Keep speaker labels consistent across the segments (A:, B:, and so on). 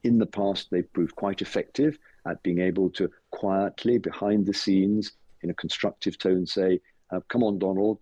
A: In the past, they've proved quite effective at being able to quietly, behind the scenes, in a constructive tone, say, come on, Donald,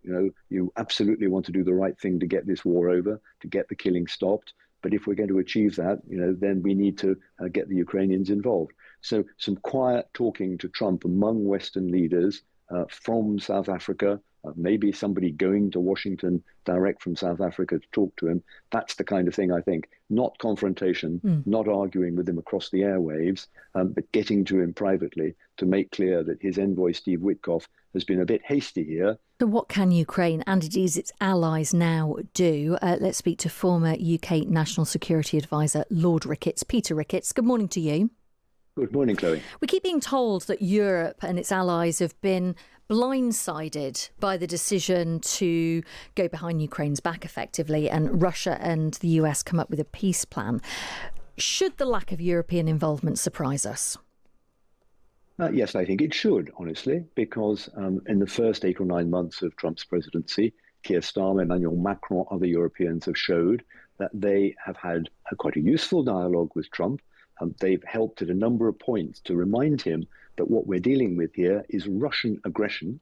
A: you absolutely want to do the right thing to get this war over, to get the killing stopped. But if we're going to achieve that, then we need to get the Ukrainians involved. So some quiet talking to Trump among Western leaders from South Africa, maybe somebody going to Washington direct from South Africa to talk to him. That's the kind of thing, I think. Not confrontation, not arguing with him across the airwaves, but getting to him privately to make clear that his envoy, Steve Witkoff, has been a bit hasty here.
B: So what can Ukraine and indeed its allies now do? Let's speak to former UK National Security Advisor Lord Ricketts. Peter Ricketts, good morning to you.
A: Good morning, Chloe.
B: We keep being told that Europe and its allies have been blindsided by the decision to go behind Ukraine's back effectively, and Russia and the US come up with a peace plan. Should the lack of European involvement surprise us?
A: Yes, I think it should, honestly, because in the first 8 or 9 months of Trump's presidency, Keir Starmer, Emmanuel Macron, other Europeans have showed that they have had quite a useful dialogue with Trump. They've helped at a number of points to remind him that what we're dealing with here is Russian aggression.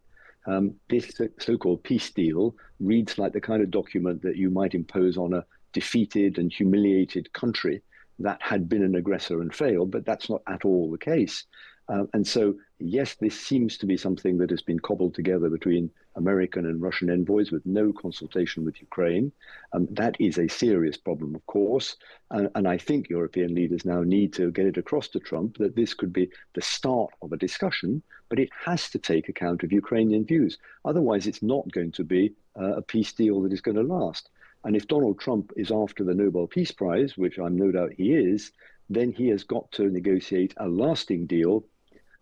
A: This so-called peace deal reads like the kind of document that you might impose on a defeated and humiliated country that had been an aggressor and failed, but that's not at all the case. And so, yes, this seems to be something that has been cobbled together between American and Russian envoys with no consultation with Ukraine. That is a serious problem, of course. And I think European leaders now need to get it across to Trump that this could be the start of a discussion, but it has to take account of Ukrainian views. Otherwise, it's not going to be a peace deal that is going to last. And if Donald Trump is after the Nobel Peace Prize, which I'm no doubt he is, then he has got to negotiate a lasting deal,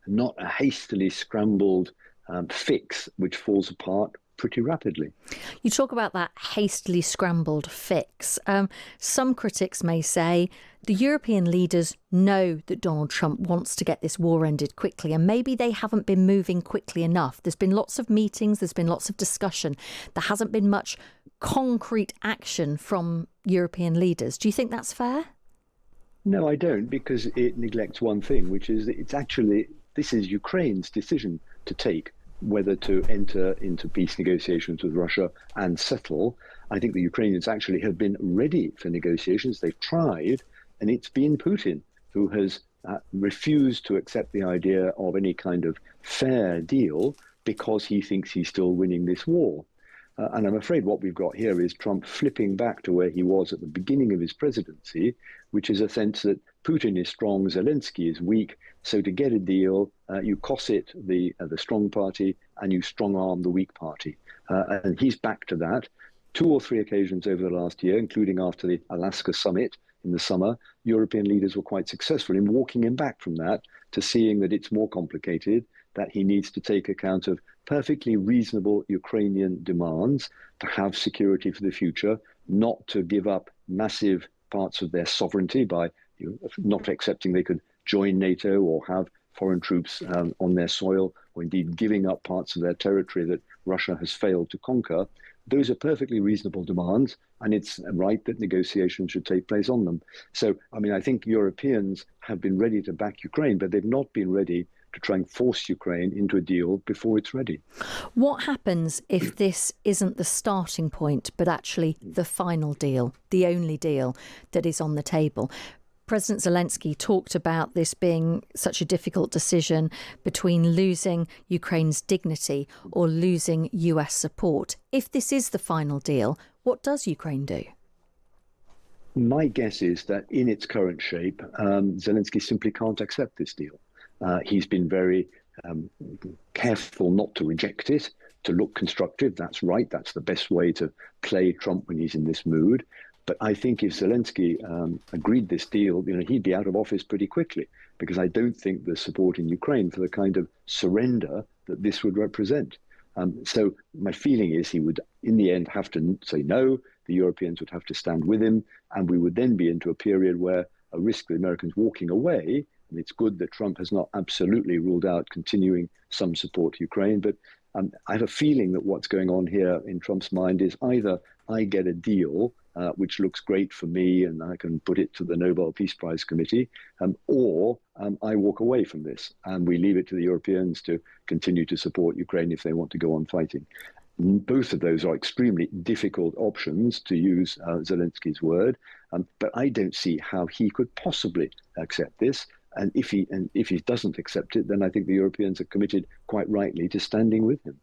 A: not a hastily scrambled fix which falls apart pretty rapidly.
B: You talk about that hastily scrambled fix. Some critics may say the European leaders know that Donald Trump wants to get this war ended quickly, and maybe they haven't been moving quickly enough. There's been lots of meetings, there's been lots of discussion. There hasn't been much concrete action from European leaders. Do you think that's fair?
A: No, I don't, because it neglects one thing, which is that this is Ukraine's decision to take, whether to enter into peace negotiations with Russia and settle. I think the Ukrainians actually have been ready for negotiations. They've tried, and it's been Putin who has refused to accept the idea of any kind of fair deal because he thinks he's still winning this war. And I'm afraid what we've got here is Trump flipping back to where he was at the beginning of his presidency, which is a sense that Putin is strong, Zelensky is weak. So to get a deal, you cosset the strong party and you strong-arm the weak party. And he's back to that. 2 or 3 occasions over the last year, including after the Alaska summit in the summer, European leaders were quite successful in walking him back from that to seeing that it's more complicated, that he needs to take account of perfectly reasonable Ukrainian demands to have security for the future, not to give up massive parts of their sovereignty by not accepting they could join NATO or have foreign troops on their soil, or indeed giving up parts of their territory that Russia has failed to conquer. Those are perfectly reasonable demands, and it's right that negotiations should take place on them. So, I think Europeans have been ready to back Ukraine, but they've not been ready to try and force Ukraine into a deal before it's ready.
B: What happens if this isn't the starting point, but actually the final deal, the only deal that is on the table? President Zelensky talked about this being such a difficult decision between losing Ukraine's dignity or losing US support. If this is the final deal, what does Ukraine do?
A: My guess is that in its current shape, Zelensky simply can't accept this deal. He's been very careful not to reject it, to look constructive. That's right. That's the best way to play Trump when he's in this mood. But I think if Zelensky agreed this deal, he'd be out of office pretty quickly, because I don't think there's support in Ukraine for the kind of surrender that this would represent. So my feeling is he would, in the end, have to say no. The Europeans would have to stand with him, and we would then be into a period where a risk of the Americans walking away. And it's good that Trump has not absolutely ruled out continuing some support to Ukraine. But I have a feeling that what's going on here in Trump's mind is either I get a deal which looks great for me, and I can put it to the Nobel Peace Prize Committee, or I walk away from this and we leave it to the Europeans to continue to support Ukraine if they want to go on fighting. Both of those are extremely difficult options, to use Zelensky's word, but I don't see how he could possibly accept this. And if he doesn't accept it, then I think the Europeans are committed, quite rightly, to standing with him.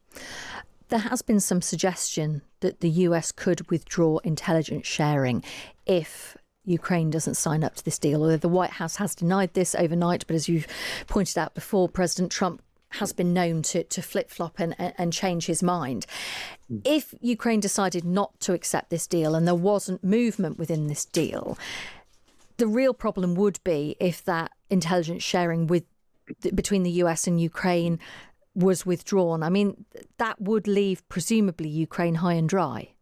B: There has been some suggestion that the US could withdraw intelligence sharing if Ukraine doesn't sign up to this deal, although the White House has denied this overnight. But as you've pointed out before, President Trump has been known to flip-flop and change his mind. If Ukraine decided not to accept this deal and there wasn't movement within this deal, the real problem would be if that intelligence sharing between the US and Ukraine was withdrawn. I mean, that would leave, presumably, Ukraine high and dry.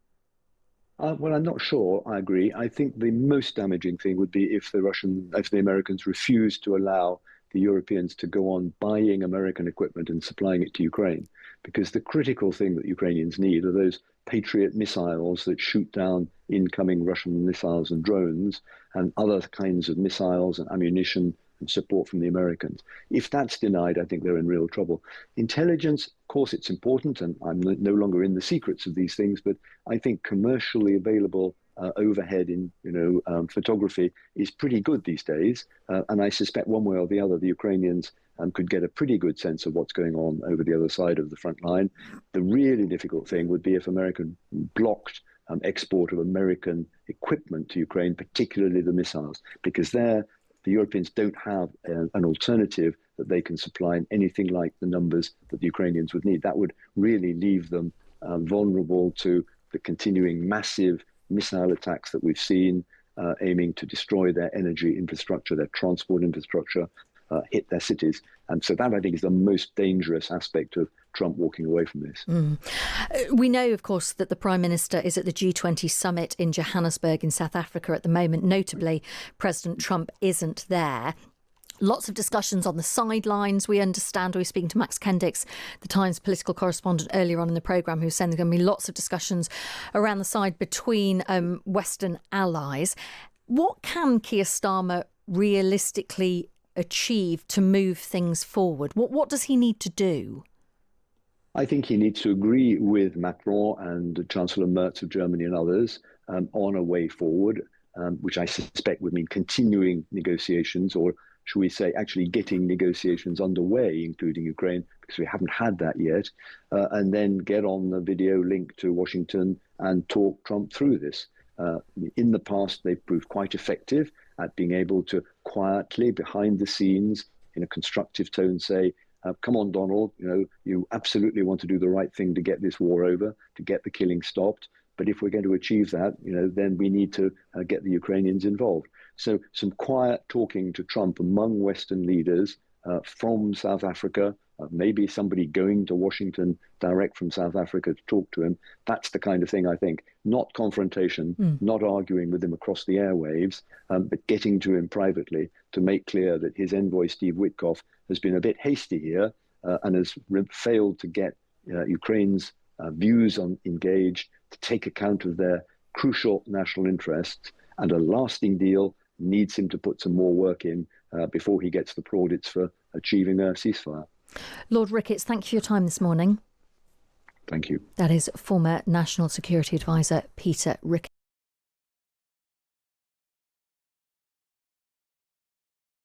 A: Well, I'm not sure. I agree. I think the most damaging thing would be if the Americans refused to allow the Europeans to go on buying American equipment and supplying it to Ukraine, because the critical thing that Ukrainians need are those Patriot missiles that shoot down incoming Russian missiles and drones and other kinds of missiles and ammunition and support from the Americans. If that's denied, I think they're in real trouble. Intelligence, of course, it's important, and I'm no longer in the secrets of these things, but I think commercially available overhead in photography is pretty good these days, and I suspect one way or the other the Ukrainians could get a pretty good sense of what's going on over the other side of the front line. The really difficult thing would be if America blocked export of American equipment to Ukraine, particularly the missiles, because the Europeans don't have an alternative that they can supply in anything like the numbers that the Ukrainians would need. That would really leave them vulnerable to the continuing massive missile attacks that we've seen, aiming to destroy their energy infrastructure, their transport infrastructure, hit their cities. And so that, I think, is the most dangerous aspect of Trump walking away from this.
B: We know, of course, that the Prime Minister is at the G20 summit in Johannesburg in South Africa at the moment. Notably, President Trump isn't there. Lots of discussions on the sidelines, we understand. We were speaking to Max Kendix, the Times political correspondent, earlier on in the programme, who's saying there's going to be lots of discussions around the side between Western allies. What can Keir Starmer realistically achieve to move things forward? What does he need to do?
A: I think he needs to agree with Macron and Chancellor Merz of Germany and others on a way forward, which I suspect would mean continuing negotiations, or should we say actually getting negotiations underway, including Ukraine, because we haven't had that yet, and then get on the video link to Washington and talk Trump through this. In the past, they've proved quite effective at being able to quietly, behind the scenes, in a constructive tone, say, come on, Donald, you absolutely want to do the right thing to get this war over, to get the killing stopped. But if we're going to achieve that, then we need to get the Ukrainians involved. So some quiet talking to Trump among Western leaders from South Africa, maybe somebody going to Washington direct from South Africa to talk to him. That's the kind of thing, I think. Not confrontation, not arguing with him across the airwaves, but getting to him privately to make clear that his envoy, Steve Witkoff, has been a bit hasty here and has failed to get Ukraine's views on engaged, to take account of their crucial national interests, and a lasting deal needs him to put some more work in before he gets the plaudits for achieving a ceasefire.
B: Lord Ricketts, thank you for your time this morning.
A: Thank you.
B: That is former National Security Advisor Peter Ricketts.